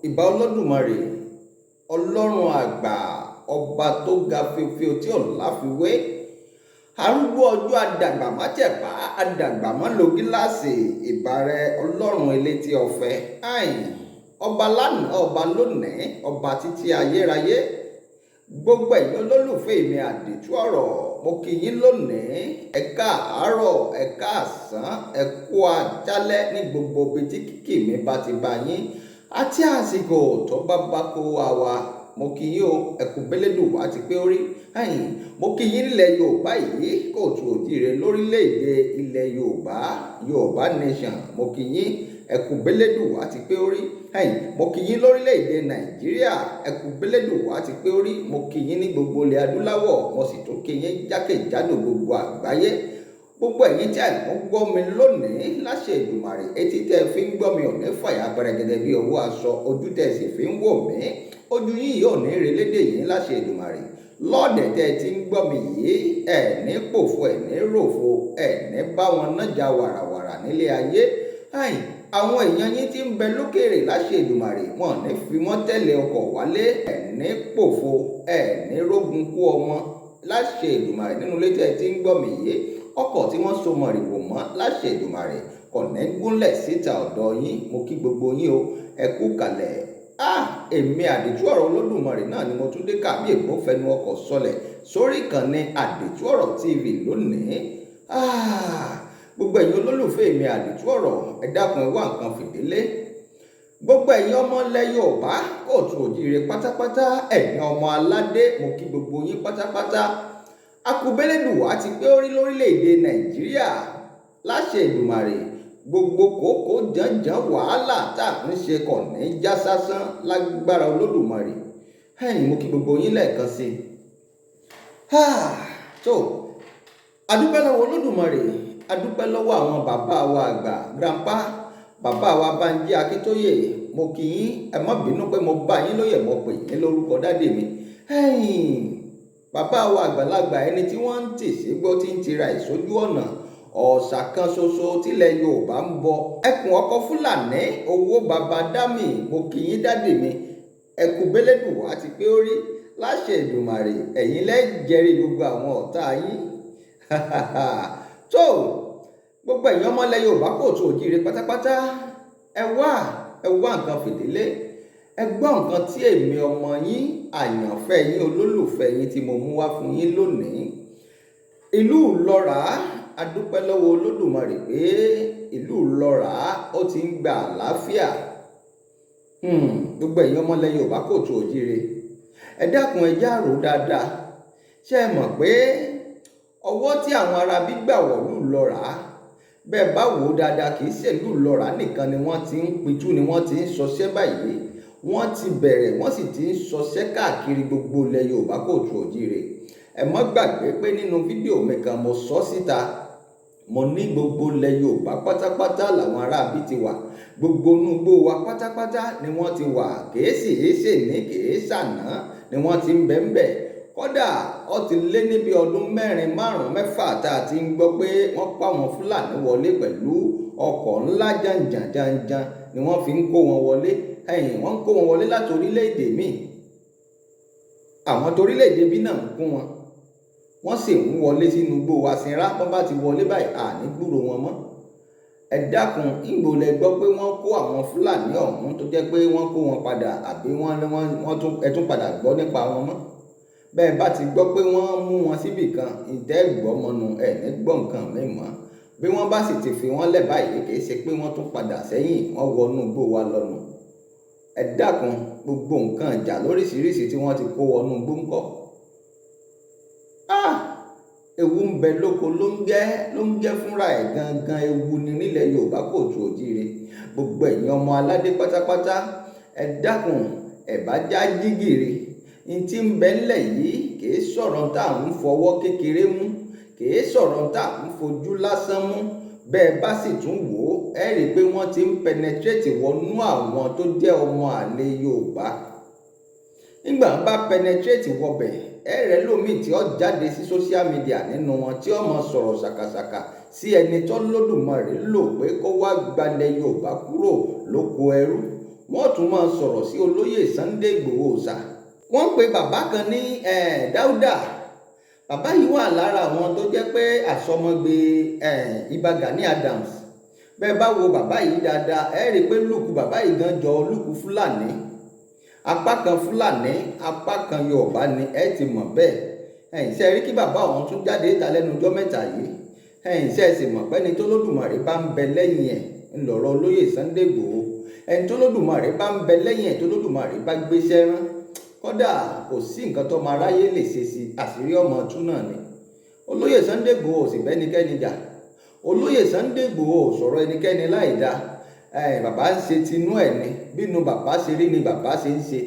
ìbà Olódùmarè ọlọ́run àgbà ọba tó ga fíofío tí ò láfiwé arúgbó ọjọ́ àdàgbà má jẹ̀pá àdàgbà má lo gíláàsì ìbà rẹ ọlọ́run elétí ọ̀fẹ́ ọba lánàá ọba lónìí ọba títí ayérayé gbogbo ẹ̀yin olólùfẹ́ mi àdìtú ọ̀rọ̀ mo kí yín lónìí ẹ káàárọ̀ ẹ káàsán ẹ kú àjálẹ́ ní gbogbo ibi tí kíkì mi bá ti bá yín àti àsìkò tó bá kó wa mo kí yín o ẹkú bẹ́lẹ́dù wá ti pé orí mo kí yín nílẹ̀ Yorùbá yìí kóòtù òjíire lórílẹ̀‐èdè ilẹ̀ Yorùbá nation mo kí yín ẹkú bẹ́lẹ́dù wá ti pé orí mo kí yín lórílẹ̀‐èdè Nàìjíríà ẹkú bẹ́lẹ́dù wá ti pé orí mo kí yín ní gbogbo ilẹ̀ adúláwọ̀ mo sì tún kí yín jákèjádò gbogbo àgbáyé gbogbo ẹ̀yin tí àìmọ́ gbọ́ mi lónìí láṣẹ Èdùmàrè etí tẹ́ fi ń gbọ́ mi ò ní fàyà pẹrẹgẹdẹ bí ọwọ́ aṣọ ojú tẹ́ sì fi ń wò mí ojú yìí ò ní relédè yìí láṣẹ Èdùmàrè lọ́ọ̀dẹ̀ tẹ́ ti ń gbọ́ mi yìí ẹ̀ ní pòfo ẹ̀ ní ròfo ẹ̀ ní bá wọn nájà wàràwàrà nílé ayé àwọn èèyàn yín tí ń bẹ lókèrè láṣẹ Èdùmàrè wọn ní fi wọ́n tẹ̀lé ọkọ̀ wálé ẹ̀ ní pòfo ẹ̀ ní rógun kú ọmọ láṣẹ Èdùmàrè nínú ilé tẹ́ ti ń gbọ́ mi yìí ọkọ̀ tí wọ́n so mọ̀rìwò mọ́ láṣẹ Èdùmàrè kọ̀nẹ́ gúnlẹ̀ síta ọ̀dọ̀ yín mo kí gbogbo yín o ẹ kú kalẹ̀ èmi àdìtú ọ̀rọ̀ Olódùmarè náà ni mo tún dé kàbí ègbó fẹnu ọkọ̀ sọlẹ̀ sórí ìkànnì àdìtú ọ̀rọ̀ TV lónìí gbogbo ẹ̀yin olólùfẹ́ mi àdìtú ọ̀rọ̀ ẹ dákun ẹ wá nǹkan fìdílé gbogbo ẹ̀yin ọmọ ilẹ̀ Yorùbá kóòtù òjíire pátápátá ẹ̀yin ọmọ aládé mo kí gbogbo yín pátápátá akubeledu wá ti pé orí lórílẹ̀‐èdè Nàìjíríà láṣẹ Èdùmàrè gbogbo kòókò jànjàn wàhálà tá à ń ṣe kọ̀ ní já sásán lágbára Olódùmarè mo kí gbogbo yín lẹ́ẹ̀kan sí i tó adúpẹ́ lọ́wọ́ Olódùmarè adúpẹ́ lọ́wọ́ àwọn bàbá wa àgbà grandpa bàbá wa Bánjí Akíntóyè mo kí yín ẹ má bínú pé mo bá yín lóye mo pè yín lórúkọ dádì mi bàbá wa àgbàlagbà ẹni tí wọ́n ń tì sí gbọ́ tí ń tira ìsójú ọ̀nà ọ̀sà kan ṣoṣo tílẹ̀ Yorùbá ń bọ ẹkùn ọkọ Fúlàní owó bàbá dámì mo kì í dádì mi ẹkùn bẹ́lẹ́dù wá ti pé orí láṣẹ Èdùmàrè ẹ̀yin lẹ́jẹ̀rí gbogbo àwọn ọ̀tá yín tó gbogbo ẹ̀yin ọmọlẹ̀ Yorùbá kóòtù òjíire pátápátá ẹ wá nǹkan fìdílé ẹ gbọ́ nǹkan tí èmi ọmọ yín àyànfẹ́ yín olólùfẹ́ yín tí mo mú wá fún yín lónìí ìlú Ìlọ́ra adúpẹ́ lọ́wọ́ Olódùmarè pé ìlú Ìlọ́ra ó ti ń gba àlàáfíà gbogbo ẹ̀yin ọmọlẹ̀ Yorùbá kóòtù òjíire ẹ dákun ẹ járò dáadáa ṣé ẹ mọ̀ pé ọwọ́ tí àwọn arábí gbà wọ̀lú Ìlọ́ra bẹ́ẹ̀ bá wò ó dáadáa kì í ṣèlú Ìlọ́ra nìkan ni wọ́n ti ń pitú ni wọ́n ti ń ṣọṣẹ́ báyìí wọ́n ti bẹ̀rẹ̀ wọ́n sì ti ń ṣọṣẹ́ káàkiri gbogbo ilẹ̀ Yorùbá kóòtù òjíire ẹ má gbàgbé pé nínú fídíò mi kan mo sọ síta mo ní gbogbo ilẹ̀ Yorùbá pátápátá làwọn aráabí ti wà gbogbo inúgbó wa pátápátá ni wọ́n ti wà kèésì èsè ní kèésàná ni wọ́n ti ń bẹ́ńbẹ́ kódà ó ti lé níbi ọdún 4, 5, 6 tá a ti ń gbọ́ pé wọ́n pa àwọn Fúlàní wọlé pẹ̀lú ọkọ̀ ńlá jàǹjàǹjàǹjàǹ ni wọ́n fi ń kó wọn wọlé wọ́n ń kó wọn wọlé láti orílẹ̀-èdè míì àwọn torílẹ̀-èdè bí náà ń kún wọn wọ́n sì ń wọlé sínú igbó wa sinra wọ́n bá ti wọlé báyìí àní gbúrò wọn mọ́ ẹ dákun ìgbò lẹ gbọ́ pé wọ́n kó àwọn Fúlàní ọ̀hún tó jẹ́ pé wọ́n kó wọn padà àbí wọ́n tún padà gbọ́ nípa wọn mọ́ bẹ́ẹ̀ bá ti gbọ́ pé wọ́n mú wọn síbì kan ìtẹ́gbọ́mọnu ẹ̀ ní gbọ́ nǹkan mímọ́ bí wọ́n bá sì ti fi wọ́n lẹ̀ báyìí kì í ṣe pé wọ́n tún padà sẹ́yìn wọ́n wọnú igbó wa lọ́nu. Ẹ dákun gbogbo nǹkan ìjà lóríṣiríṣi tí wọ́n ti kó wọnú igbó ńkọ́. Ewu ń bẹ lóko ló ń jẹ́ fúnra ẹ̀ gangan ewu ni nílẹ̀ Yorùbá kóòtù òjíire. Gbogbo ẹ̀yin ọmọ aládé pátápátá ẹ dákun ẹ bá já jígìrì. N tí ń bẹ ńlẹ̀ yìí kìí sọ̀rọ̀ tá à ń fọwọ́ kékeré mú, kìí sọ̀rọ̀ tá à ń fojú lásán mú. Bẹ́ẹ̀ bá sì tún wò ó ẹ rí i pé wọ́n ti ń penetrate wọnú àwọn tó jẹ́ ọmọ àlè Yorùbá. Nígbà wọn bá penetrate wọbẹ̀ ẹ rẹ̀ lómi tí ó jáde sí social media nínú wọn tí ó mọ sọ̀rọ̀ ṣàkàṣàkà sí ẹni tó lódùmarè lò pé kó wá gbalẹ̀ Yorùbá kúrò lóko ẹrú. Wọ́n tún máa sọ̀rọ̀ sí olóyè Sunday Igboho Òòṣà. Wọ́n pe bàbá kan ní Dáúdà. Bàbá yìí wà lára àwọn tó jẹ́ pé àsọmọgbé Ìbà Gani Adams. Bẹ́ẹ̀ bá wo bàbá yìí dáadáa ẹ rí i pé lùkù bàbá yìí gan jọ lùkù Fúlàní. Apá kan Fúlàní apá kan Yorùbá ni ẹ ti mọ̀ bẹ́ẹ̀. Ṣe rí kí bàbá ọ̀hún tún jáde ìta lẹ́nu ọjọ́ mẹ́ta yìí. Ṣe sì mọ̀ pé ẹni tó lódùmarè bá ń bẹ lẹ́yìn ẹ̀ ńlọrọ̀ olóyè Sunday Igboho. Ẹni tó lódùmarè bá ń bẹ lẹ́yìn ẹ̀ tó lódùmarè bá gbéṣẹ́ rán. Kódà kò sí nǹkan tó máa ráyé lè ṣe sí àṣírí ọmọ tún náà ni. Olóyè Sunday Igboho sì bẹ́nikẹ́ni jà. Olóyè Sunday Igboho sọ̀rọ̀ ẹnikẹ́ni láì dáa. Bàbá ń ṣe tinú ẹ̀ ni bínú bàbá ṣe rí ni bàbá ṣe ń ṣe.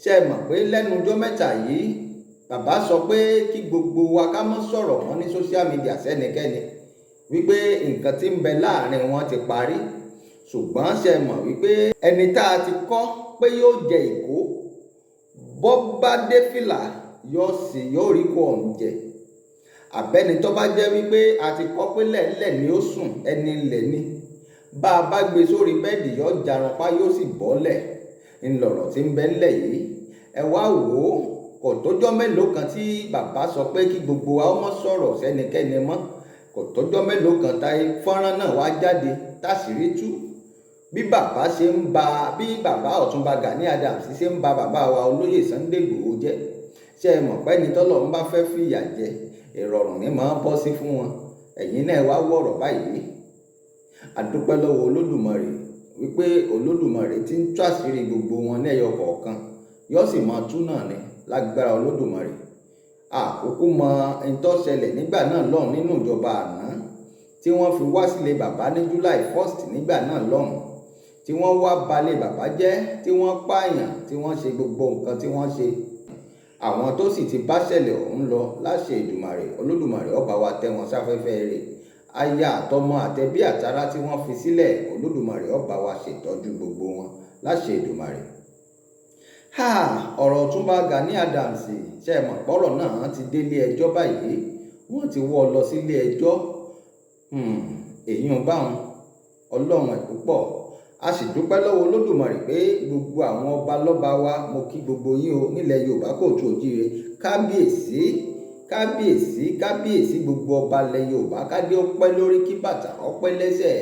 Ṣé ẹ mọ̀ pé lẹ́nu ọjọ́ mẹ́ta yìí bàbá sọ pé kí gbogbo wa ká mọ́ sọ̀rọ̀ wọn ní social media sẹ́nikẹ́ni wípé nǹkan tí ń bẹ láàrin wọn ti parí. Ṣùgbọ́n ṣé ẹ mọ̀ wípé ẹni tá a ti kọ́ pé yóò jẹ ìkó bọ́ bá dé fìlà yóò rí kó ọ̀hún jẹ. Àbẹ́ni tó bá jẹ́ wípé a ti kọ́ pé lẹ́ẹ̀lẹ̀ ni ó sùn ẹni lẹ̀ ni. Bá a bá gbé sórí bẹ́ẹ̀dì yóò jarunpá yóò sì bọ́lẹ̀. Ńlọrọ̀ tí ń bẹ ńlẹ̀ yìí. Ẹ wá wò ó kò tójọ́ mélòó kan tí bàbá sọ pé kí gbogbo wa ó mọ́ sọ̀rọ̀ sẹ́nikẹ́ni mọ́. Kò tójọ́ mélòó kan táyé fọ́nrán náà wá jáde táṣìírí tú. Bí bàbá Ọ̀túnba Gani Adams ṣe ń ba bàbá wa olóyè Sunday Igboho jẹ́. Ṣé ẹ mọ̀ pé ẹni tọ́lọ́run bá fẹ́ fìyà jẹ ìrọ̀rùn ní máa bọ́ sí fún wọn. Ẹ̀yin náà wá wọ̀rọ̀ báyìí. Àdúpẹ́ lọ́wọ́ Olódùmarè wípé Olódùmarè ti ń tú àṣírí gbogbo wọn lẹ́yọ kọ̀ọ̀kan yóò sì máa tú náà ni lágbára Olódùmarè. Àkókò mọ ẹni tó ṣẹlẹ̀ nígbà náà lọ́hùn nínú ìjọba àná tí wọ́n fi wá sílé bàbá ní July 1st nígbà náà lọ́hùn tí wọ́n wá balẹ̀ bàbá jẹ́ tí wọ́n pààyàn tí wọ́n ṣe gbogbo nǹkan tí wọ́n ṣe. Àwọn tó sì ti bá ṣẹlẹ̀ ọ̀hún lọ láṣẹ Èdùmàrè Olódùmarè ó bá wa tẹ́ wọn sáfẹ́fẹ́ rẹ̀. Aya àtọmọ àtẹbí àtará tí wọ́n fi sílẹ̀ Olódùmarè ó bá wa ṣètọ́jú gbogbo wọn láṣẹ Èdùmàrè. Ọ̀rọ̀ Ọ̀túnba Gani Adams ṣe mọ̀ pọ́rọ̀ náà ti délé ẹjọ́ báyìí. Wọ́n ti wọ́ ọ lọ sílé ẹjọ́. Èyí ń bá wọn Ọlọ́run ẹ̀ púpọ̀. A sì dúpẹ́ lọ́wọ́ Olódùmarè pé gbogbo àwọn ọba lọ́ba wa mo kí gbogbo yín o nílẹ̀ Yorùbá kóòtù òjíire. Kábíyèsí gbogbo ọba ilẹ̀ Yorùbá kádé ó pẹ́ lórí kí bàtà ó pẹ́ lẹ́sẹ̀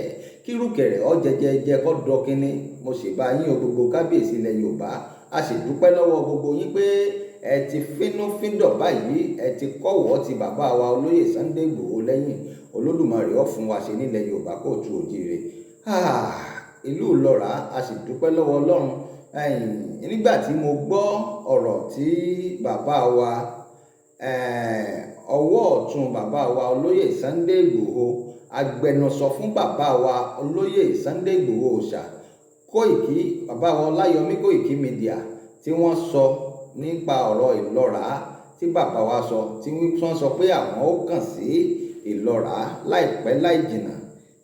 kí rúkẹ̀rẹ̀ ó jẹjẹjẹ kó dọkínní. Mo sì bá yín o gbogbo kábíyèsí ilẹ̀ Yorùbá. A sì dúpẹ́ lọ́wọ́ gbogbo yín pé ẹ ti fínúfíndọ̀ báyìí ẹ ti kọ́wọ́ ti bàbá wa olóyè Sunday Igboho lẹ́yìn. Olódùmarè ó fún wa ṣe nílẹ̀ Yorùbá kóòtù òjíire. Ìlú Ìlọ́ra a sì dúpẹ́ lọ́wọ́ Ọlọ́run. Nígbà tí mo gbọ́ ọ̀rọ̀ tí bàbá wa ọwọ́ ọ̀tún bàbá wa olóyè Sunday Igboho agbẹnusọ fún bàbá wa olóyè Sunday Igboho Òòṣà Kóìkí bàbá wa Ọláyọmí Kóìkí Media tí wọ́n sọ nípa ọ̀rọ̀ Ìlọ́ra tí bàbá wa sọ tí wọ́n sọ pé àwọn ó kàn sí Ìlọ́ra láìpẹ́ láì jìnnà.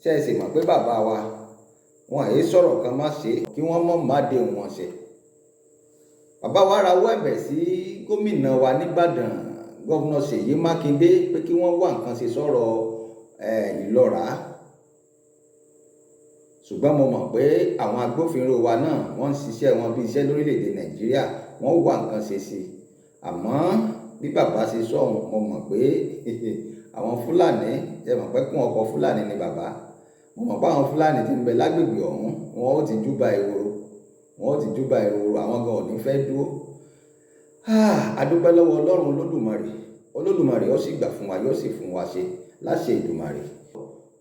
Ṣé ẹ sì mọ̀ pé bàbá wa wọn èyí sọ̀rọ̀ kan má ṣe kí wọ́n mọ̀ má dé wọn ṣe. Bàbá wa rawọ́ ẹ̀bẹ̀ sí gómìnà wa nìbàdàn gọ́vnà Ṣèyí Mákindé pé kí wọ́n wá nǹkan ṣe sọ̀rọ̀ Ìlọ́ra. Ṣùgbọ́n mo mọ̀ pé àwọn agbófinró wa náà wọ́n ń ṣiṣẹ́ wọn bí iṣẹ́ lórílẹ̀‐èdè Nàìjíríà wọ́n wá nǹkan ṣe sí i. Àmọ́ bí bàbá ṣe sọ mo mọ̀ pé àwọn Fúlàní ẹ mọ̀ pé kún ọkọ̀ Fúlàní ni bàbá. Mo mọ̀ pé àwọn Fúlàní ti ń bẹ lágbègbè ọ̀hún wọn ó ti júbà ìhòòrò àwọn gan ò ní fẹ́ dúró. A dúpẹ́ lọ́wọ́ Ọlọ́run Olódùmarè ó sì gbà fún wa, yóò sì fún wa ṣe láṣẹ Èdùmàrè.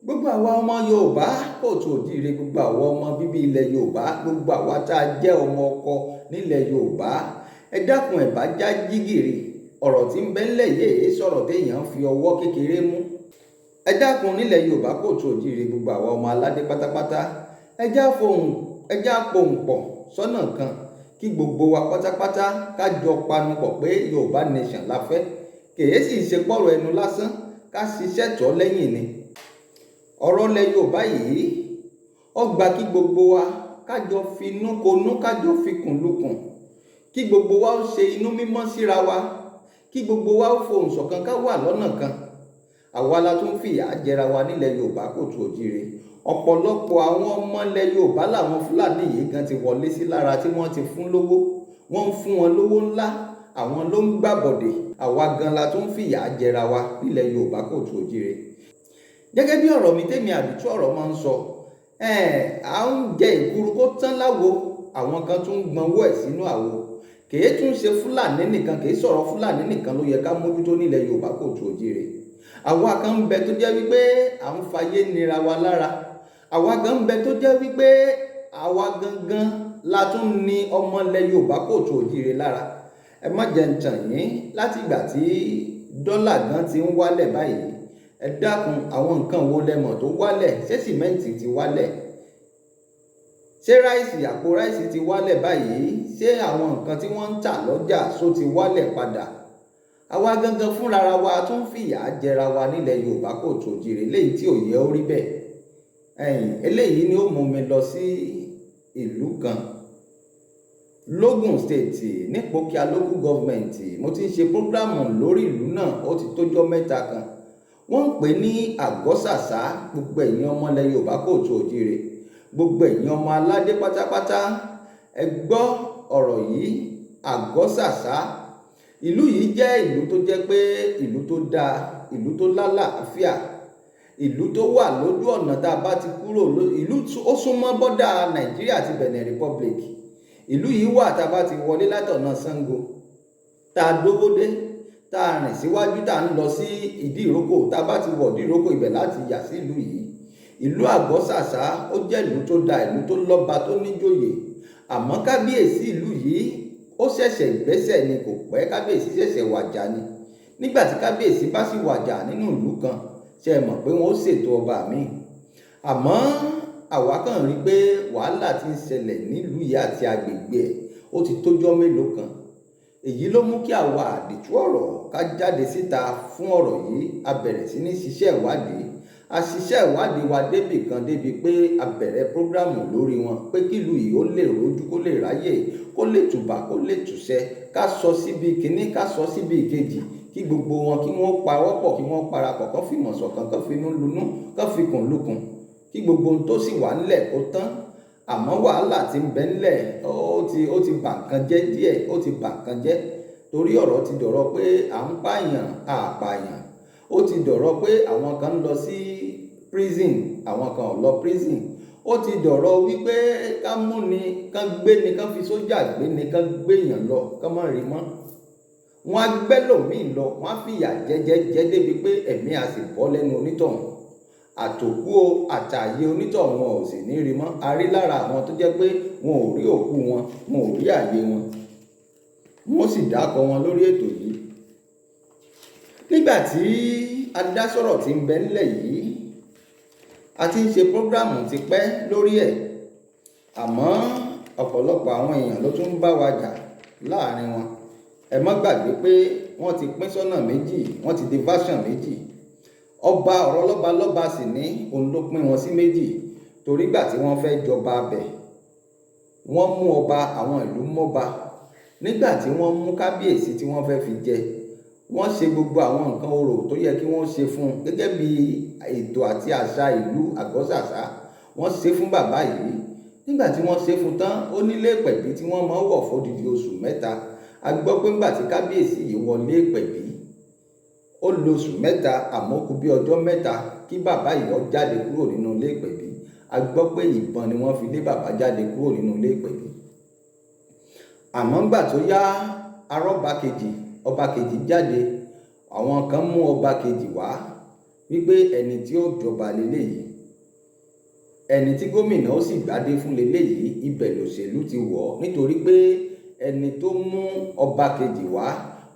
Gbogbo àwa ọmọ Yorùbá kóòtù òjíire, gbogbo àwa ọmọ bíbí ilẹ̀ Yorùbá, gbogbo àwa tá a jẹ́ ọmọ ọkọ nílẹ̀ Yorùbá, ẹ dákun ẹ bá já jígìrì. Ọ̀rọ̀ tí ń bẹ ńlẹ̀ yìí sọ̀rọ̀ téèyàn fi ọwọ́ kékeré mú. Ẹ dákun nílẹ̀ Yorùbá kóòtù òjíire, gbogbo àwa ọmọ aládé pátápátá, ẹ já pohùn pọ̀ sọ́nà kan kí gbogbo wa pátápátá ká jọ panupọ̀ pé Yorùbá nation la fẹ́. Kèé sì ṣe pọ̀rọ̀ ẹnu lásán, ká ṣiṣẹ́ tọ́ lẹ́yìn ni. Ọ̀rọ̀ ilẹ̀ Yorùbá yìí ó gba kí gbogbo wa ká jọ finú konú, ká jọ fikùn lukùn, kí gbogbo wa ó ṣe inú mímọ́ síra wa, kí gbogbo wa ó fohùn ṣọ̀kan, ká wà lọ́nà kan. Àwa la tún fìyà jẹra wa nílẹ̀ Yorùbá kóòtù òjíire. Ọ̀pọ̀lọpọ̀ àwọn ọmọ ilẹ̀ Yorùbá làwọn Fúlàní yìí gan ti wọlé sí lára, tí wọ́n ti fún lówó, wọ́n ń fún wọn lówó ńlá, àwọn ló ń gbàbọ̀dè. Àwa gan la tún fìyà jẹra wa nílẹ̀ Yorùbá kóòtù òjíire. Gẹ́gẹ́ bí ọ̀rọ̀ mi tèmi àdìtú ọ̀rọ̀ máa ń sọ, à ń jẹ ìkuru kó tán láwo, àwọn kan tún ń gbọnwó ẹ̀ sínú àwo. Kèé tún ṣe Fúlàní nìkan, kèé sọ̀rọ̀ Fúlàní nìkan ló yẹ ká mójútó nílẹ̀ Yorùbá kóòtù òjíire. Àwa kan ń bẹ tó jẹ́ wípé à ń fayé nira wa lára. Àwa kan ń bẹ tó jẹ́ wípé àwa gangan la tún ní ọmọ ilẹ̀ Yorùbá kóòtù òjíire lára. Ẹ má jẹ́ ń tàn yín, láti ìgbà tí dọ́là gan ti ń wálẹ̀ báyìí, ẹ dákun àwọn nǹkan wo lẹ́mọ̀ tó wálẹ̀? Ṣé sìmẹ́ǹtì ti wálẹ̀? Ṣé àpò ráìsì ti wálẹ̀ báyìí? Ṣé àwọn nǹkan tí wọ́n ń tà lọ́jà só ti wálẹ̀ padà? Àwa gangan fúnra wa tún fìyà jẹra wa nílẹ̀ Yorùbá kóòtù òjíire, léyìí tí ò yẹ ó rí bẹ́ẹ̀. Eléyìí ni ó mú mi lọ sí ìlú kan lógùn state nípòkíà local government. Mo ti ń ṣe prógrámù lórí ìlú náà, ó ti tójọ́ mẹ́ta kan. Wọ́n ń pè ní Àgọ́sàsá. Gbogbo ẹ̀yin ọmọ ilẹ̀ Yorùbá kóòtù òjíire, gbogbo ẹ̀yin ọmọ aládé pátápátá, ẹ gbọ́ ọ̀rọ̀ yìí. Àgọ́sàsá, ìlú yìí jẹ́ ìlú tó jẹ́ pé ìlú tó dáa, ìlú tó lálàáfíà, ìlú tó wà lójú ọ̀nà tá a bá ti kúrò, ìlú ó súnmọ́ bọ́dà Nàìjíríà àti Benin Republic. Ìlú yìí wà tá a bá ti wọlé látọ̀nà Ṣàngó, tá a dógódé, tá a rìn síwájú, tá a ń lọ sí Ìdíròkò, tá a bá ti wọ̀ Ìdíròkò, ibẹ̀ láti yà sí ìlú yìí. Ìlú Àgọ́sàsá ó jẹ́ ìlú tó dáa, ìlú tó lọ́ba tó níjòyè. Àmọ́ kábíyèsí ìlú yìí ó ṣẹ̀ṣẹ̀ gbẹ́sẹ̀ ni, kò pẹ́. Kábíyèsí ṣẹ̀ṣẹ̀ wàjà ni. Nígbà tí kábíyèsí bá sì wàjà nínú ìlú kan, ṣe é mọ̀ pé wọ́n ó ṣètò ọba míì. Àmọ́ àwa kàn rí pé wàhálà ti ń ṣẹlẹ̀ nílùú yìí àti agbègbè ẹ̀, ó ti tójọ́ mélòó kan. Èyí ló mú kí àwa àdìtú ọ̀rọ̀ ká jáde síta fún ọ̀rọ̀ yìí. A bẹ̀rẹ̀ sí ní ṣiṣẹ́ ìwádìí. A ṣiṣẹ́ ìwádìí wa débì kan, débi pé a bẹ̀rẹ̀ prógrámù lórí wọn, pé kílù yìí ó lè rojú, kó lè ráyè, kó lè tùbà, kó lè tùṣẹ́, ká sọ síbi kìíní, ká sọ síbi ìkejì, kí gbogbo wọn kí wọ́n pawọ́pọ̀, kí wọ́n parapọ̀, kán fìmọ̀ ṣọ̀kan, kán finú lunú, kán fikùn lukùn, kí gbogbo ohun tó sì wà ńlẹ̀ kó tán. Àmọ́ wàhálà tí ń bẹ ńlẹ̀ ó ti bà nǹkan jẹ́ díẹ̀, ó ti bà nǹkan jẹ́. Torí ọ̀rọ̀ ti dọ̀rọ̀ pé à ń pààyàn, àpààyàn. Ó ti dọ̀rọ̀ pé àwọn kan ń lọ sí prison, àwọn kan ò lọ prison. Ó ti dọ̀rọ̀ wípé ká mú ni, kán gbé ni, kán fi sójà gbé ni, kán gbéyàn lọ, kán má rí mọ́. Wọ́n á gbẹ́lòmíì lọ, wọ́n á fìyà jẹ débi pé ẹ̀mí á sì bọ́ lẹ́nu onítọ̀hún. Àtòkú àtàyè onítọ̀hún wọn ò sì ní rí mọ́. A rí lára àwọn tó jẹ́ pé wọn ò rí òkú wọn, wọn ò rí àyè wọn, wọ́n sì dákọ wọn lórí ètò yìí. Nígbà tí adásọ̀rọ̀ ti ń bẹ ńlẹ̀ yìí, a ti ń ṣe prógrámù ti pẹ́ lórí ẹ̀. Àmọ́ ọ̀pọ̀lọpọ̀ àwọn èèyàn ló tún ń bá wa jà láàrin wọn. Ẹ má gbàgbé pé wọ́n ti pín sọ́nà méjì, wọ́n ti di version méjì. Ọba ọ̀rọ̀ lọ́balọ́ba sì ní òun ló pín wọn sí méjì. Torí gbà tí wọ́n fẹ́ jọba abẹ̀, wọ́n mú ọba, àwọn ìlú mọ́ba. Nígbà tí wọ́n mú kábíyèsí tí wọ́n fẹ́ fi jẹ, wọ́n ṣe gbogbo àwọn nǹkan orò tó yẹ kí wọ́n ṣe fún un gẹ́gẹ́ bí ètò àti àṣà ìlú Àgọ́sàsá. Wọ́n ṣe fún bàbá yìí. Nígbà tí wọ́n ṣe fún tán, ó nílé ìpẹ̀bí tí wọ́n máa ń wọ̀ fódìdí oṣù mẹ́ta. A gbọ́ pé ńgbà tí kábíyèsí yìí wọlé ìpẹ̀bí, ó lo oṣù mẹ́ta, àmọ́ kù bí ọjọ́ mẹ́ta kí bàbá yìí ó jáde kúrò nínú ilé ìpẹ̀bí. A gbọ́ pé ìbọn ni wọ́n fi lé bàbá jáde kúrò nínú ilé ìpẹ̀bí. Àmọ́ ńgbà tó yá, arọ́ba kejì, ọba kejì jáde, àwọn kan mú ọba kejì wá wípé ẹni tí ó jọba leléyìí, ẹni tí gómìnà ó sì gbádé fún leléyìí. Ibẹ̀ lòṣèlú ti wọ̀, nítorí pé ẹni tó mú ọba kejì wá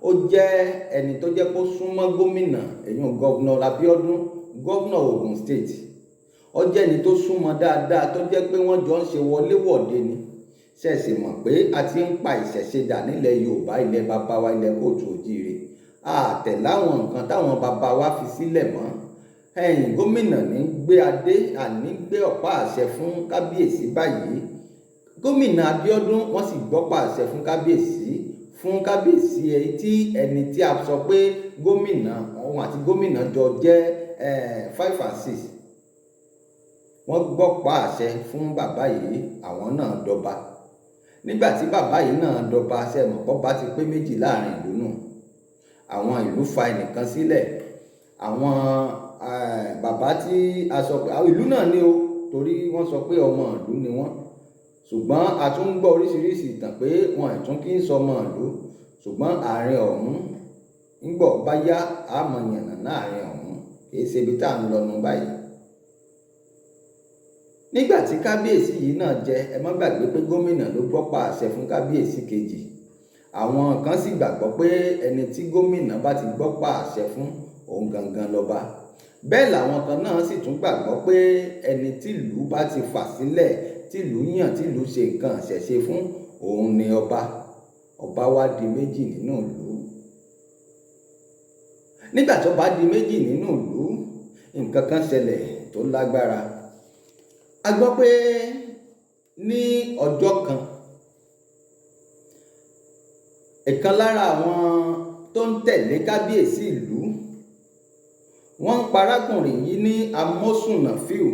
ó jẹ́ ẹni tó jẹ́ kó súnmọ́ gómìnà, èyàn gọ́vnà Abíọ́dún, gọ́vnà Ògùn state. Ó jẹ́ ẹni tó súnmọ́ dáadáa, tó jẹ́ pé wọ́n jọ ń ṣe wọléwọ̀de ni. Ṣẹ̀ṣì mọ̀ pé a ti ń pa ìṣẹ̀ṣe dà nílẹ̀ Yorùbá, ilẹ̀ bàbá wa, ilẹ̀ kóòtù òjíire. Àtẹ̀láwọn nǹkan táwọn bàbá wa fi sílẹ̀ mọ́. Gómìnà ní gbé adé, àní gbé ọ̀pá àṣẹ fún kábíyèsí báyìí. Gómìnà Abíọ́dún wọ́n sì gbọ́pá àṣẹ fún kábíyèsí, tí ẹni tí a sọ pé gómìnà òun àti gómìnà jọ jẹ́ 5 and 6. Wọ́n gbọ́pá àṣẹ fún bàbá yìí, àwọn náà dọba. Nígbà tí bàbá yìí náà dọba, ṣe mọ̀ pé ọba ti pé méjì láàrin ìlú nù. Àwọn ìlú fa ẹnìkan sílẹ̀. Àwọn bàbá tí a sọ pé ìlú náà ni o, torí wọ́n sọ pé ọmọ ìlú ni wọ́n. Ṣùgbọ́n a tún ń gbọ́ oríṣiríṣi ìtàn pé wọn ìtún kì í sọ ọmọ ìlú. Ṣùgbọ́n àárín ọ̀hún ńgbọ̀ bá yá àmọ̀ yànnà láàrin ọ̀hún, kì í ṣe ibi tá à ń lọ nù báyìí. Nígbà tí kábíyèsí yìí náà jẹ, ẹ má gbàgbé pé gómìnà ló gbọ́pá àṣẹ fún kábíyèsí kejì. Àwọn kan sì gbàgbọ́ pé ẹni tí gómìnà bá ti gbọ́pá àṣẹ fún, òun gangan lọ́ba. Bẹ́ẹ̀ làwọn kan náà sì tún gbàgbọ́ pé ẹni tìlú bá ti fà sílẹ̀, tìlú yàn, tìlú ṣe nǹkan ìṣẹ̀ṣe fún, òun ni ọba. Ọba wá di méjì nínú ìlú. Nígbà tó bá di méjì nínú ìlú, nǹkan kan ṣẹlẹ̀ tó lágbára. A gbọ́ pé ní ọjọ́ kan, ìkan lára àwọn tó ń tẹ̀lé kábíyèsí ìlú, wọ́n ń parákùnrin yìí ní Amósùnà Fíù.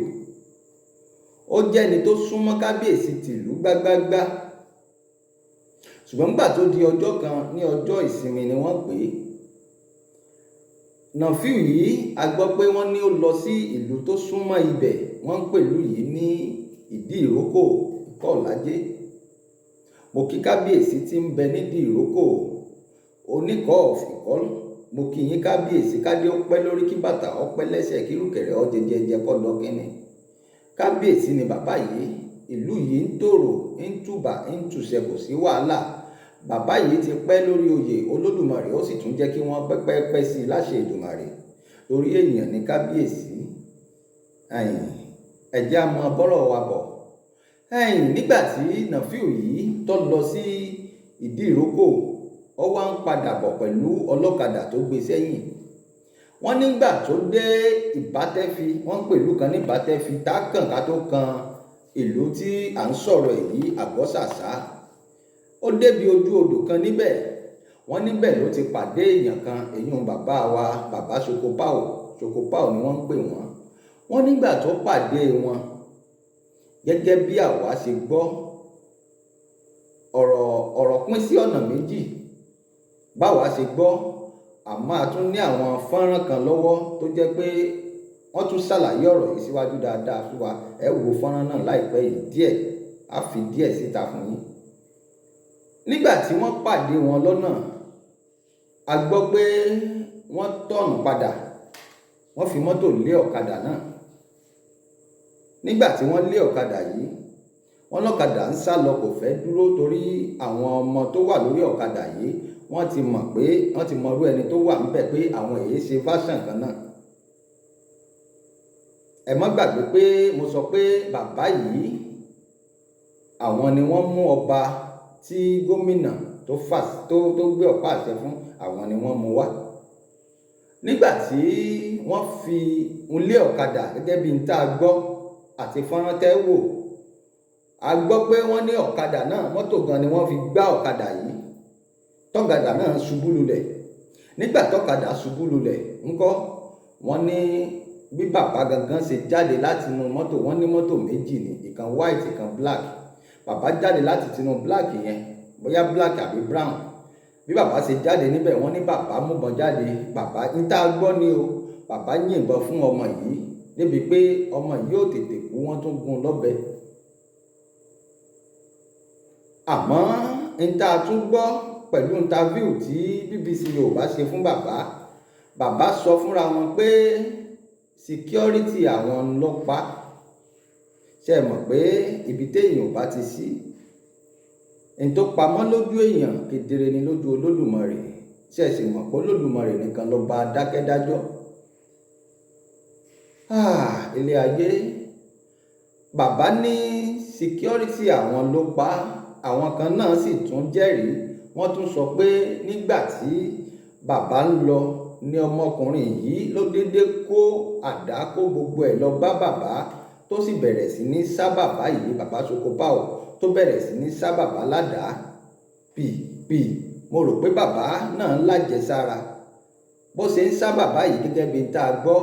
Ó jẹ́ ẹni tó súnmọ́ kábíyèsí tìlú gbágbágbá. Ṣùgbọ́n nígbà tó di ọjọ́ kan, ní ọjọ́ ìsinmi ni wọ́n pè é. Nàfíù yìí a gbọ́ pé wọ́n ní ó lọ sí ìlú tó súnmọ́ ibẹ̀, wọ́n ń pèlú yìí ní Ìdí Ìrókò, Ìkọ́ọ̀lájé. Mo kí kábíyèsí tí ń bẹ nídìí Ìrókò, oníkọ́ ọ̀fìnkọ́. Mo kí yín kábíyèsí, kádé ó pẹ́ lórí, kí bàtà ó pẹ́ lẹ́sẹ̀, kí rùkẹ̀rẹ̀ ó jẹjẹjẹ kọ́ lọ kíni. Kábíyèsí ni bàbá yìí. Ìlú yìí ń tòrò, ń tùbà, ń tùṣẹ, kò sí wàhálà. Bàbá yìí ti pẹ́ lórí oyè, Olódùmarè ó sì tún jẹ́ kí wọ́n pẹ́pẹ́pẹ́ sí i láṣẹ Èdùmàrè. Torí èèyàn ní kábíyèsí. Ẹ jẹ́ á mọ bọ́rọ̀ wa bọ̀. Nígbà tí Nàfíù yìí tó lọ sí Ìdí Ìrókò, ó wá ń padà bọ̀ pẹ̀lú ọlọ́kadà tó gbé sẹ́yìn. Wọ́n nígbà tó dé Ìbátẹ́fi, wọ́n ń pèlú kan ní Ìbátẹ́fi, tá kàn ká tó kan ìlú tí à ń sọ̀rọ̀ èyí, Àgọ́sàsá. Ó débi ojú odò kan níbẹ̀. Wọ́n níbẹ̀ ló ti pàdé èèyàn kan, èyún bàbá wa, bàbá Ṣokopáò ni wọ́n ń pè wọ́n. Wọ́n nígbà tó pàdé wọn, gẹ́gẹ́ bí àwa ṣe gbọ́, ọ̀rọ̀ pín sí ọ̀nà méjì báwa ṣe gbọ́. Àmọ́ a tún ní àwọn fọ́nrán kan lọ́wọ́ tó jẹ́ pé wọ́n tún ṣàlàyé ọ̀rọ̀ yìí síwájú dáadáa fún wa. Ẹ wo fọ́nrán náà láìpẹ́ yìí díẹ̀, á fi díẹ̀ síta fún yín. Nígbà tí wọ́n pàdé wọn lọ́nà, a gbọ́ pé wọ́n tọ̀nù padà, wọ́n fi mọ́tò lé ọ̀kadà náà. Nígbà tí wọ́n lé ọ̀kadà yìí, wọ́n lọ́kadà ń sá lọ, kò fẹ́ dúró, torí àwọn ọmọ tó wà lórí ọ̀kadà yìí wọ́n ti mọ irú ẹni tó wà níbẹ̀, pé àwọn èyí ṣe fáṣàn kan náà. Ẹ má gbàgbé pé mo sọ pé bàbá yìí, àwọn ni wọ́n mú ọba tí gómìnà tó gbé ọ̀pá àṣẹ fún, àwọn ni wọ́n mú wá. Nígbà tí wọ́n fi ń lé ọ̀kadà, gẹ́gẹ́ bí n tá a gbọ́ àti fọ́nrán tẹ́ wò, a gbọ́ pé wọ́n ní ọ̀kadà náà, mọ́tò gan ni wọ́n fi gbá ọ̀kadà yìí. Tọ́kadà náà ṣubú lulẹ̀. Nígbà tọ́kadà ṣubú lulẹ̀ ńkọ́, wọ́n ní bí bàbá gangan ṣe jáde láti inú mọ́tò, wọ́n ní mọ́tò méjì ní, ìkan white, ìkan black. Bàbá jáde láti tinú black yẹn, bóyá black àbí brown. Bí bàbá ṣe jáde níbẹ̀, wọ́n ní bàbá múbọn jáde. Bàbá ń tá a gbọ́ ni o, bàbá yìnbọn fún ọmọ yìí débi pé ọmọ yìí ò tètè kú, wọ́n tún gún un lọ́bẹ. Àmọ́ ń tá a tún gbọ́ pẹ̀lú interview tí BBC Yorùbá ṣe fún bàbá. Bàbá sọ fúnra wọn pé security àwọn ló pa. Ṣé mọ̀ pé ibi téèyàn ò bá ti sí ẹni tó pamọ́ lójú èèyàn kedere ni lójú Olódùmarè. Ṣé sì mọ̀ pé Olódùmarè nìkan lọ́ba dákẹ́dájọ́. Ilé ayé. Bàbá ní security àwọn ló pa. Àwọn kan náà sì tún jẹ́rìí. Wọ́n tún sọ pé nígbà tí bàbá ń lọ ní ọmọkùnrin yìí ló dédé kó àdá kó gbogbo ẹ̀ lọ bá bàbá tó sì bẹ̀rẹ̀ sí ní sá bàbá yìí, bàbá Sokopao tó bẹ̀rẹ̀ sí ní sá bàbá ládàá pì. Mo rò pé bàbá náà ń lájẹsára bó ṣe ń sá bàbá yìí gẹ́gẹ́ bí tá a gbọ́.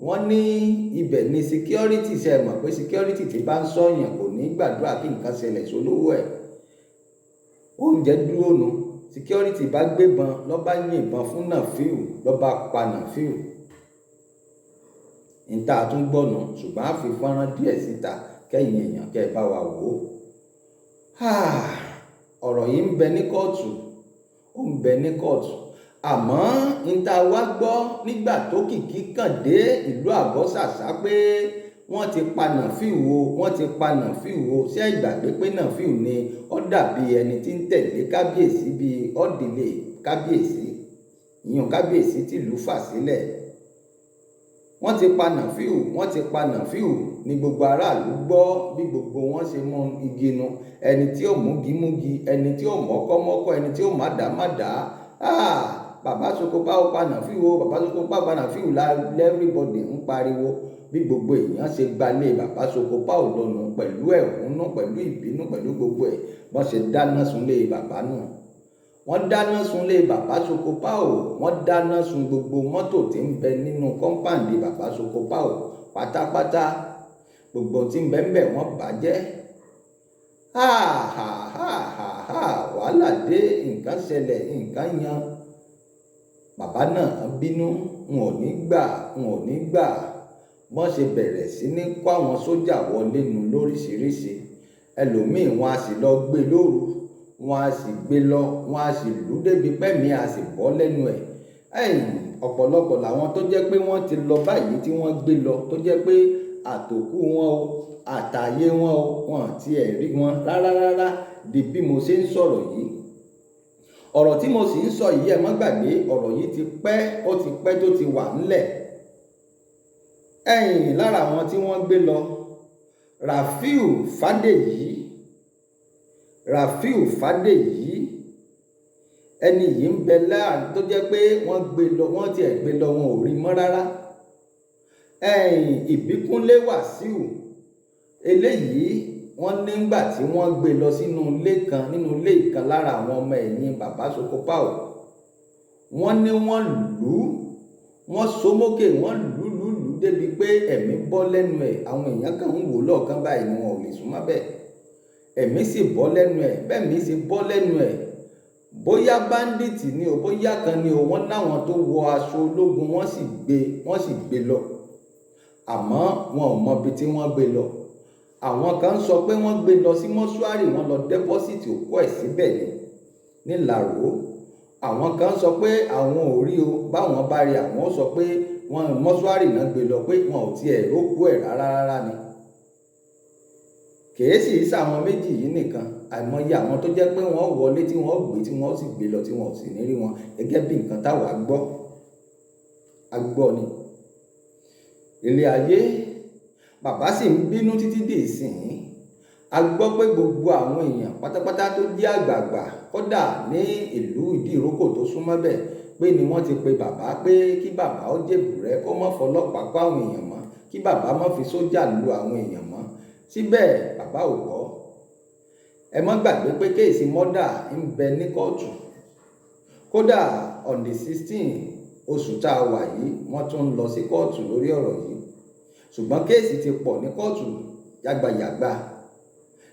Wọ́n ní ibẹ̀ ni security. Ṣe mọ̀ pé security tí bá ń sọ̀yàn kò ní gbàdúrà kí nǹkan ṣẹlẹ̀ sólówó ẹ̀. Oúnjẹ dúró nu. Security bá gbébọn ló bá yìnbọn fún Nàfíù ló bá pa Nàfíù. Níta tún gbọ́nà ṣùgbọ́n a fi fọ́nrán díẹ̀ síta kẹ́yìn èèyàn kẹ́ ẹ bá wa wò ó. Ọ̀rọ̀ yìí ń bẹ ní kóòtù, ó ń bẹ ní kóòtù. Àmọ́ níta wá gbọ́ nígbà tó kìkì kàn dé ìlú Àgọ́sàsá pé wọ́n ti pa Nàfíù o, wọ́n ti pa Nàfíù o. Ṣé ìgbàgbé pé Nàfíù ni ó dàbí ẹni tí ń tẹ̀lé kábíyèsí bíi ọ́dìlé kábíyèsí, ìyẹn kábíyèsí tìlú fà sílẹ̀. Wọ́n ti pa Nàfíù, wọ́n ti pa Nàfíù ní gbogbo aráàlú gbọ́ bí gbogbo wọn ṣe mọ igi nu. Ẹni tí ó múgimúgi, ẹni tí ó mọ́kọ́mọ́kọ́, ẹni tí ó mádàmádà. Bàbá Sokopao pa Nàfíù o, bàbá Sokopao pa Nàfíù everybody ń pariwo. Bí gbogbo èèyàn ṣe gbalé bàbá Sokopao lọ́nà pẹ̀lú ẹ̀hónú, pẹ̀lú ìbínú, pẹ̀lú gbogbo ẹ̀. Wọ́n ṣe dáná sunlé bàbá náà. Wọ́n dáná sunlé bàbá Sokopao. Wọ́n dáná sun gbogbo mọ́tò tí ń bẹ nínú kọ́ńpáǹdì bàbá Sokopao pátápátá. Gbogbo tí ń bẹ ń bẹ wọ́n bàjẹ́. Wàhálà dé, nǹkan ṣẹlẹ̀, nǹkan yan. Bàbá náà bínú, n ò ní gbà. Wọ́n ṣe bẹ̀rẹ̀ sí ní kó àwọn sójà wọlé nu lóríṣiríṣi. Ẹlòmíì wọn a sì lọ gbé lóru, wọn a sì gbé lọ, wọn a sì lù débi pẹ́mi a sì bọ́ lẹ́nu ẹ̀. Ọ̀pọ̀lọpọ̀ làwọn tó jẹ́ pé wọ́n ti lọ báyìí tí wọ́n gbé lọ tó jẹ́ pé àtòkù wọn o, àtàyè wọn o, wọn àti ẹ̀rí wọn rárá di bí mo ṣe ń sọ̀rọ̀ yìí. Ọ̀rọ̀ tí mo sì ń sọ yìí ẹ má gbàgbé, ọ̀rọ̀ yìí ti pẹ́, ó ti pẹ́ tó ti wà ńlẹ̀. Lára àwọn tí wọ́n gbé lọ, Rafiu Fádèyí ẹni yìí ń bẹ láàrin tó jẹ́ pé wọ́n gbé lọ, wọ́n tiẹ̀ gbé lọ wọn ò rí mọ́ rárá. Ìbíkúnlé Wàsíù eléyìí wọ́n nígbà tí wọ́n gbé lọ sínú ilé ìkan lára àwọn ọmọ ẹ̀yìn bàbá Sokopao. Wọ́n ní wọ́n lù ú, wọ́n so mókè, wọ́n lù débi pé ẹ̀mí bọ́ lẹ́nu ẹ̀. Àwọn èèyàn kan ń wò lọ́ọ̀kan báyìí ni wọn ò lè súnmọ́ bẹ́ẹ̀. Ẹ̀mí sì bọ́ lẹ́nu ẹ̀. Bẹ́ẹ̀mí sì bọ́ lẹ́nu ẹ̀. Bóyá báńdíìtì ni o, bóyá kan ni o, wọ́n láwọn tó wọ aṣọ ológun wọ́n sì gbé lọ. Àmọ́ wọn ò mọ ibi tí wọ́n gbé lọ. Àwọn kan sọ pé wọ́n gbé lọ sí mọ́ṣúárì, wọ́n lọ dẹ́pọ́sìtì òkú ẹ̀ síbẹ̀ ní Ìlàró. Àwọn kan sọ pé àwọn ò rí o, báwọn bá rí àwọn sọ pé wọn mọ́ṣúárì náà gbé lọ, pé wọn ò tiẹ̀ rókú ẹ̀ rárá ni. Kèésì sáwọn méjì yìí nìkan, àìmọye àwọn tó jẹ́ pé wọ́n wọlé tí wọ́n gbé tí wọ́n sì gbé lọ tí wọ́n sì ní rí wọn, gẹ́gẹ́ bí nǹkan táwa gbọ́. A gbọ́ ni. Ilé ayé. Bàbá sì ń bínú títí dé ìsìn. A gbọ́ pé gbogbo àwọn èèyàn pátápátá tó jẹ́ àgbààgbà kódà ní ìlú Ìdíròkò tó súnmọ́ bẹ́ẹ̀ pé ni wọ́n ti pe bàbá pé kí bàbá ó jèbùrẹ́ kó má fọlọ́pàá kó àwọn èèyàn mọ́, kí bàbá má fi sójà lu àwọn èèyàn mọ́. Síbẹ̀ bàbá ò gbọ́. Ẹ má gbàgbé pé kéèsì mọ́dà ń bẹ ní kóòtù. Kódà on the 16 oṣù tá a wà yìí wọ́n tún ń lọ sí kóòtù lórí ọ̀rọ̀ yìí. Ṣùgbọ́n kéèsì ti pọ̀ ní kóòtù yàgbàyàgbà.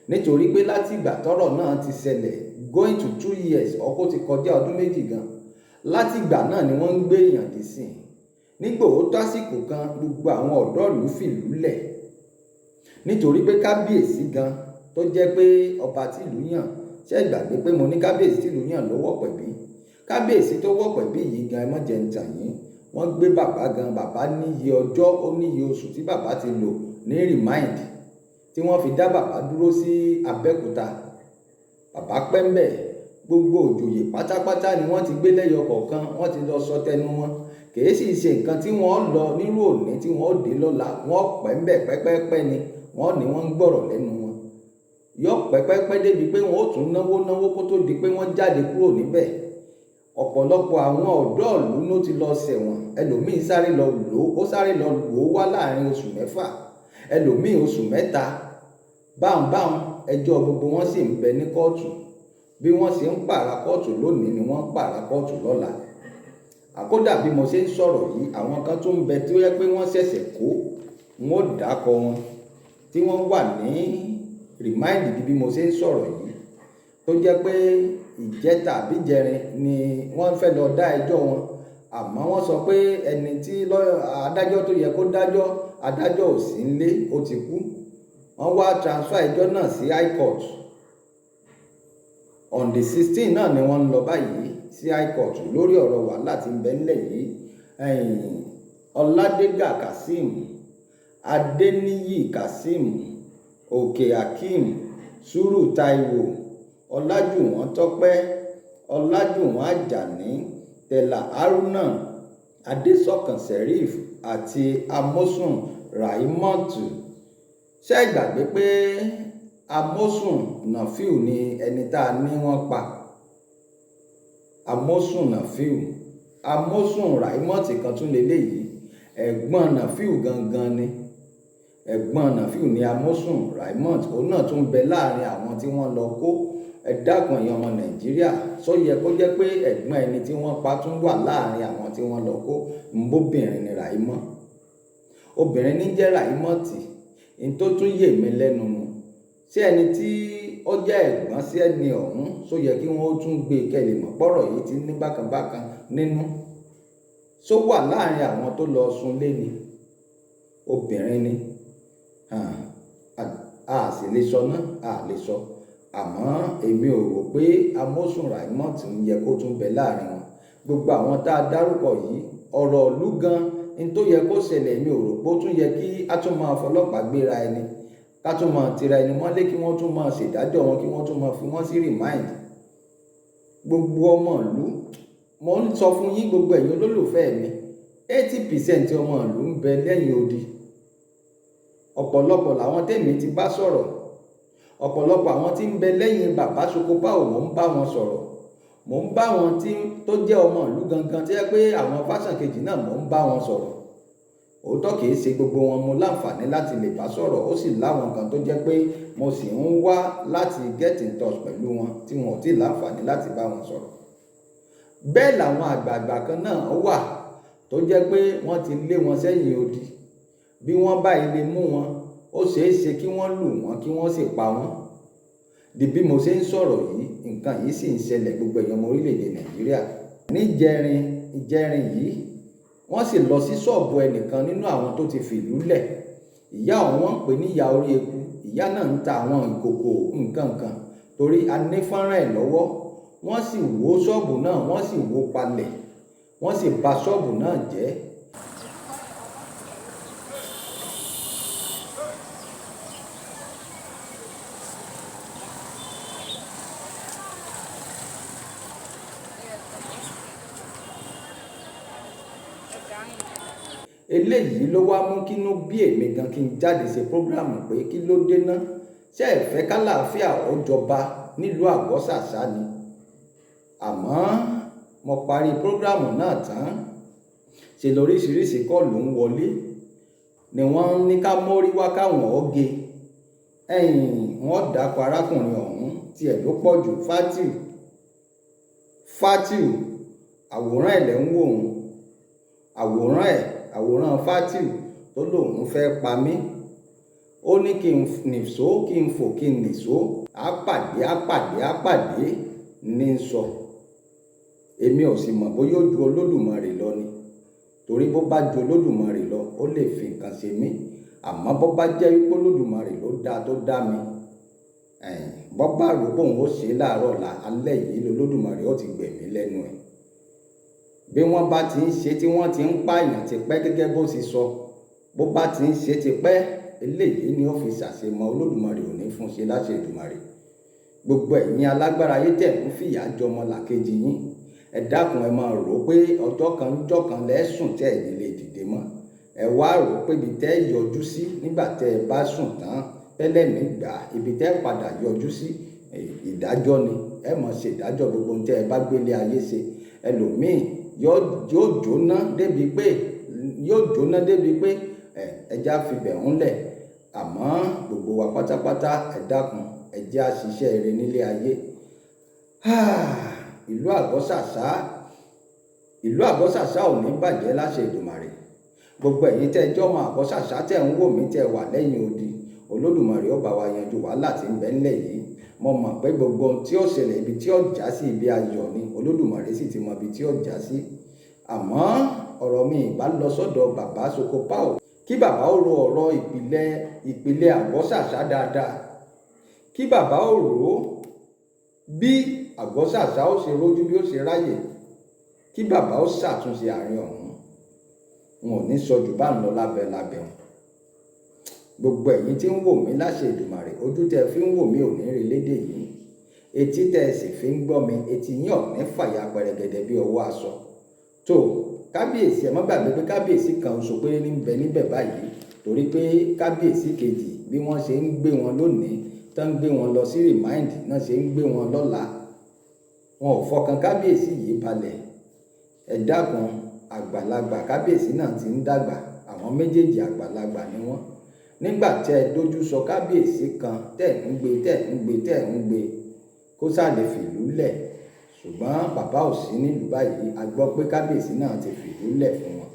Nítorí pé láti ìgbà tọ́rọ̀ náà ti ṣẹlẹ̀ going to 2 years, ọkọ ti kọjá ọdún méjì gan. Láti ìgbà náà ni wọ́n ń gbé èèyàn dì sí. Nígbà ó tó àsìkò kan gbogbo àwọn ọ̀dọ́ ìlú fìlú lẹ̀. Nítorí pé kábíyèsí gan tó jẹ́ pé ọba tìlú yàn ṣé ẹ gbàgbé pé mo ní kábíyèsí tìlú yàn ló wọ̀pẹ̀bí? Kábíyèsí tó wọ̀pẹ̀bí yìí gan, ẹ má jẹ́ n tàn yín, wọ́n gbé bàbá gan, bàbá níye ọjọ́ ó níye oṣù tí bàbá ti lò ní rìmáìndì tí wọ́n fi dá bàbá dúró sí Abẹ́òkúta. Bàbá pẹ́ ń bẹ̀, gbogbo òjòyè pátápátá ni wọ́n ti gbé lẹ́yọ kọ̀ọ̀kan, wọ́n ti lọ sọ tẹnu wọn. Kìí sì ṣe nǹkan tí wọ́n lọ nírú òní tí wọ́n dé lọ́la, wọ́n pẹ́ ń bẹ̀ pẹ́pẹ́pẹ́ ni wọ́n ní wọ́n ń gbọ́rọ̀ lẹ́nu wọn. Yọ pẹ́pẹ́pẹ́ débi pé wọ́n ó tún náwó kó tó di pé wọ́n jáde kúrò níbẹ̀. Ọ̀pọ̀lọpọ̀ àwọn ọ̀dọ́ ìlú ló ti lọ ṣẹ̀wọ̀n, ẹlòmíín sáré lọ lò ó wá láàrin oṣù mẹ́fà, ẹlòmíín oṣù mẹ́ta. Báhùn ẹjọ́ gbogbo wọn sì ń bẹ ní kóòtù. Bí wọ́n ṣe ń pààrà kóòtù lónìí ni wọ́n ń pààrà kóòtù lọ́la. Àkódà bí mo ṣe ń sọ̀rọ̀ yìí, àwọn kan tó ń bẹ tí ó yẹ pé wọ́n ṣẹ̀ṣẹ̀ kó, wọn ó dákọ wọn tí wọ́n wà ní rìmáìndì bí mo ṣe ń sọ̀rọ̀ yìí, tó jẹ́ pé ìjẹta àbí ìjẹrin ni wọ́n fẹ́ lọ dá ẹjọ́ wọn. Àmọ́ wọ́n sọ pé ẹni tí adájọ́ tó yẹ kó dájọ́, adájọ́ ò sí nílé, ó ti kú. Wọ́n wá transfer ẹjọ́ náà sí high court. On the 16 náà ni wọ́n ń lọ báyìí sí high court lórí ọ̀rọ̀ wàhálà tí ń bẹ nílẹ̀ yìí. Ọládégà Kazeem, Adéníyì Kazeem, Òkè Hakeem, Sùúrù Táíwò, Ọlájùwọ̀n Tọ́pẹ́, Ọlájùwọ̀n Àjàní, Tẹ̀là Haruna, Adésọ̀kan Sheriff àti Amosun Raimotu. Ṣé ẹ gbàgbé pé Amosun Nafiu ni ẹni tá a ní wọ́n pa? Amosun Nafiu, Amosun Raimotu kan tún leléyìí, ẹ̀gbọ́n Nafiu gangan ni. Ẹ̀gbọ́n Nafiu ni Amosun Raimotu, òun náà tún bẹ láàrin àwọn tí wọ́n lọ kó. Ẹ dákun ẹ̀yin ọmọ Nàìjíríà, sọ yẹ kó jẹ́ pé ẹ̀gbọ́n ẹni tí wọ́n pa tún wà láàrin àwọn tí wọ́n lọ kó? Mbóbìnrin ni Raimọ́, obìnrin ní jẹ́ Raimọ́tì. In tó tún yè mí lẹ́nu nù, ṣé ẹni tí ó jẹ́ ẹ̀gbọ́n sí ẹni ọ̀hún, só yẹ kí wọ́n tún gbé kẹ́lẹ̀ mọ́ pọ̀rọ̀ yìí ti ní bákanbákan nínú? Só wà láàrin àwọn tó lọ sunlé ni? Obìnrin ni. A sì lè sọ náà, a lè sọ. Àmọ́ èmi ò rò pé Amosun Raimotu ń yẹ kó tún bẹ láàrin wọn. Gbogbo àwọn tá a dárúkọ yìí, ọ̀rọ̀ ìlú gan, in tó yẹ kó ṣẹlẹ̀, mi ò rò pé ó tún yẹ kí a tún máa fọlọ́pàá gbéra ẹni, ká tún máa tira ẹni mọ́lé, kí wọ́n tún máa ṣèdájọ́ wọn, kí wọ́n tún máa fi wọ́n sí rìmáìndì. Gbogbo ọmọ ìlú, mo ń sọ fún yín gbogbo ẹ̀yin olólùfẹ́ mi, 80% ọmọ ìlú ń bẹ lẹ́yìn odi. Ọ̀pọ̀lọpọ̀ làwọn tèmi ti bá sọ̀rọ̀, ọ̀pọ̀lọpọ̀ àwọn tí ń bẹ lẹ́yìn bàbá Sokopa ò mò ń bá wọn sọ̀rọ̀. Mò ń bá wọn tó jẹ́ ọmọ ìlú gangan, tí jẹ́ pé àwọn fásán kejì náà mò ń bá wọn sọ̀rọ̀. Òótọ́ kìí ṣe gbogbo wọn mo láǹfààní láti lè bá sọ̀rọ̀, ó sì láwọn kan tó jẹ́ pé mo sì ń wá láti get in touch pẹ̀lú wọn tí wọn ò tí ì láǹfààní láti bá wọn sọ̀rọ̀. Bẹ́ẹ̀ làwọn àgbààgbà kan náà wà tó jẹ́ pé wọ́n ti lé wọn sẹ́yìn odi. Bí wọ́n bá ilé mú wọn, ó ṣeé ṣe kí wọ́n lù wọ́n, kí wọ́n sì pa wọ́n. Di bí mo ṣe ń sọ̀rọ̀ yìí, nǹkan yìí sì ń ṣẹlẹ̀ gbogbo èèyàn ọmọ orílẹ̀-èdè Nàìjíríà. Ìjẹrin yìí, wọ́n sì lọ sí ṣọ́ọ̀bù ẹnìkan nínú àwọn tó ti fìlú lẹ̀. Ìyá ọ̀hún wọ́n pè ní ìyá orí eku. Ìyá náà ń ta àwọn ìkòkò nǹkan kan torí a ní fọ́nrán ẹ̀ lọ́wọ́. Wọ́n sì wó ṣọ́ọ̀bù náà, wọ́n sì wó palẹ̀, wọ́n sì bà ṣọ́ọ̀bù náà jẹ́. Eléyìí ló wá mú kínú bí èmi gan kí n jáde ṣe prógráàmù pé kí ló dé ná, ṣé ẹ fẹ́ kálàáfíà ó jọba nílùú Àgọ́sàsá ni? Àmọ́ mo parí prógráàmù náà tán, ṣe lóríṣiríṣi kọ́ọ̀lù ń wọlé ni wọ́n ní ká mórí wá káwọn ọ̀gẹ. Wọ́n dákọ̀ arákùnrin ọ̀hún tiẹ̀ ló pọ̀ jù, Fatiu, àwòrán ẹ̀ lẹ́ ń wò ó, àwòrán Fatiu tó lòun fẹ́ pa mí. Ó ní kí n nìṣó, kí n fò, kí n nìṣó, àpàdé ní sọ. Èmi ò sì mọ̀ bóyá ó ju Olódùmarè lọ ni, torí bó bá ju Olódùmarè lọ ó lè fi nǹkan ṣe mí. Àmọ́ bó bá jẹ́ wípé Olódùmarè ló dá tó dá mi, bọ́ bá rò pé òun ó ṣe láàárọ̀ alẹ́ yìí lolódùmarè ó ti gbẹ̀mí lẹ́nu ẹ̀. Bí wọ́n bá ti ń ṣe tí wọ́n ti ń pààyàn ti pẹ́ gẹ́gẹ́ bó ti sọ, bó bá ti ń ṣe ti pẹ́, eléyìí ni ó fi ṣàṣemọ, olódùmarè ò ní fún ṣe láṣẹ Èdùmàrè. Gbogbo ẹ̀yin alágbára ayé tẹ̀ ń fìyà jọmọ làkejì yín, ẹ dákun ẹ máa rò pé ọjọ́ kan lẹ́sùn tẹ́ ẹ̀ nílé dìde mọ́. Ẹ wá rò pé ibi tẹ́ yọjú sí nígbà tẹ́ ẹ bá sùn tán tẹ́lẹ̀ nígbà ibi tẹ́ padà yọjú sí ìdájọ́ ni. Ẹ mọ̀ ṣe ìdájọ́ gbogbo ohun tẹ́ ẹ bá gbélé ayé ṣe. Ẹlòmíì yóò jóná débi pé ẹja fi bẹ̀ ń lẹ̀. Àmọ́ gbogbo wa pátápátá ẹ dákun ẹ jẹ́ á ṣiṣẹ́ rere nílé ayé. Ìlú Àgọ́sàsá ò ní bàjẹ́ láṣẹ Èdùmàrè. Gbogbo ẹ̀yin tẹ́ jọ́ ọmọ Àgọ́sàsá tẹ́ ń wò mí tẹ́ wà lẹ́yìn odi, olódùmarè ó bá wa yanjú wàhálà tí ń bẹ ńlẹ̀ yìí. Mo mọ̀ pé gbogbo ohun tí ó ṣẹlẹ̀ ibi tí ó já sí ibi ayọ̀ ni, olódùmarè sì ti mọ ibi tí ó já sí. Àmọ́ ọ̀rọ̀ mi ìbá lọ sọ́dọ̀ bàbá Sokopa o, kí bàbá ó ro ọ̀rọ̀ ìpìlẹ̀ Àgọ́sàsá dáadáa, kí bàbá ó rò ó bí Àgọ́sàsá ó ṣe rójú bí ó ṣe ráyè, kí bàbá ó ṣàtúnṣe àárín ọ̀hún. Wọn ò ní sọ jù bá ń lọ lábẹ́ wọn. Gbogbo ẹ̀yin tí ń wò mí láṣẹ Èdùmàrè, ojú tẹ́ fi ń wò mí ò ní rí lédè yìí, etí tẹ́ sì fi ń gbọ́ mi, etí yín ò ní fàya pẹrẹgẹdẹ bí ọwọ́ aṣọ. Tó kábíyèsí, ẹ má gbàgbé pé kábíyèsí kan oṣù péré ní bẹ níbẹ̀ báyìí, torí pé kábíyèsí kejì bí wọ́n ṣe ń gbé wọn lónìí tán ń gbé wọn lọ sí rìmáìndì náà ṣe ń gbé wọn lọ́la. Wọn ò fọkàn kábíyèsí yìí balẹ̀. Ẹ dákun, àgbàlagbà kábíyèsí náà ti ń dàgbà, àwọn méjèèjì àgbàlagbà ni wọ́n. Nígbà tí ẹ dojú sọ kábíyèsí kan tẹ́ ń gbé kó sáà lè fìlú lẹ̀, ṣùgbọ́n bàbá ò sí nílùú báyìí. A gbọ́ pé kábíyèsí náà ti fìlú lẹ̀ fún wọn.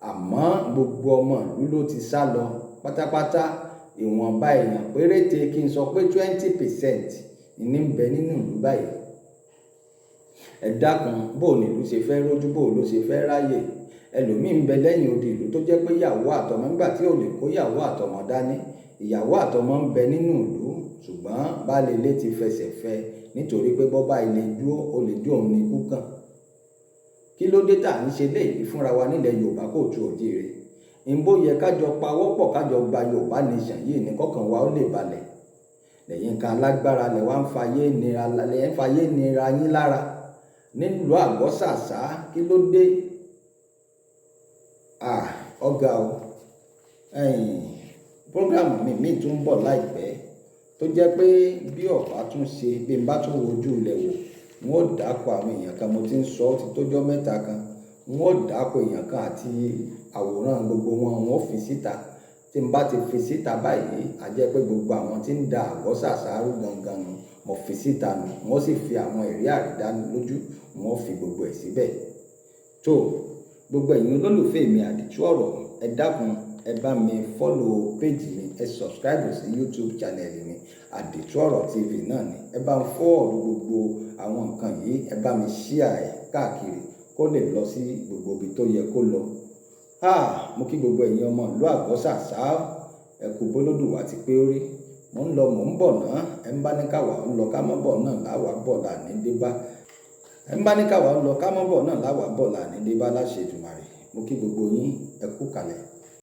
Àmọ́ gbogbo ọmọ ìlú ló ti sá lọ pátápátá. Ìwọ̀nba èèyàn péréte, kí n sọ pé 20% ní ń bẹ nínú ìlú báyìí. Ẹ dákun, bó ní ìlú ṣe fẹ́ rójú, bó ló ṣe fẹ́ ráyè. Ẹlòmíì ń bẹ lẹ́yìn odi ìlú tó jẹ́ pé ìyàwó àtọmọ, nígbà tí ò lè kó ìyàwó àtọmọ dání, ìyàwó àtọmọ ń bẹ nínú ìlú, ṣùgbọ́n baálé ilé ti fẹsẹ̀ fẹ́ nítorí pé bọ́ bá ilé dúró ó lè dún òun ní ikú kàn. Kí ló dé tá à ń ṣe léyìí fúnra wa nílẹ̀ Yorùbá kò tú òjìire? Ìbò yẹ kájọ pawọ́pọ̀ kájọ gba Yorùbá nation yìí ní kọ́kàn wa ó lè balẹ̀. Lẹ́yìn kan alágbára lẹ̀ wá ń fayé nira yín lára nílùú Àgọ́sàsá. Kí ló dé? Ọ̀gá o, program mi tún bọ̀ láìpẹ́ tó jẹ́ pé bí ọ̀bá tún ṣe bí n bá tún wojú ilẹ̀ wò, wọ́n ó dákọ̀ àwọn èèyàn kan. Mo ti ń sọ ó ti tójọ́ mẹ́ta kan, wọ́n ó dákọ̀ èèyàn kan àti àwòrán gbogbo wọn, wọ́n ó fi síta. Tí n bá ti fi síta báyìí, a jẹ́ pé gbogbo àwọn tí ń da Àgọ́sàsá rú gangan nù, mo fi síta nù. Wọ́n sì fi àwọn ẹ̀rí àrídánilójú, wọ́n ó fi gbogbo ẹ̀ síbẹ̀. Tó gbogbo ẹ̀yin olólùfẹ́ mi Àdìtú Ọ̀rọ̀, ẹ dákun ẹ bá mi follow page mi, ẹ subscribe sí YouTube channel mi Àdìtú Ọ̀rọ̀ TV náà ni. Ẹ bá ń forward gbogbo àwọn nǹkan yìí, ẹ bá mi share ẹ̀ káàkiri kó lè lọ sí gbogbo ibi tó yẹ kó lọ. Mo kí gbogbo ẹ̀yin ọmọ ìlú Àgọ́sàsá, ẹ kú bólódùn wá ti pé ó rí. Mo ń lọ mò ń bọ̀ náà, ẹ ń bá ní káwa ń lọ ká mọ́ bọ̀ náà láwa bọ̀ là ní débá. Ẹ ń bá ní káwa ń lọ ká mọ́ bọ̀ náà láwa bọ̀ là ní débá láṣẹ Èdùmàrè. Mo kí gbogbo yín, ẹ kú kalẹ̀.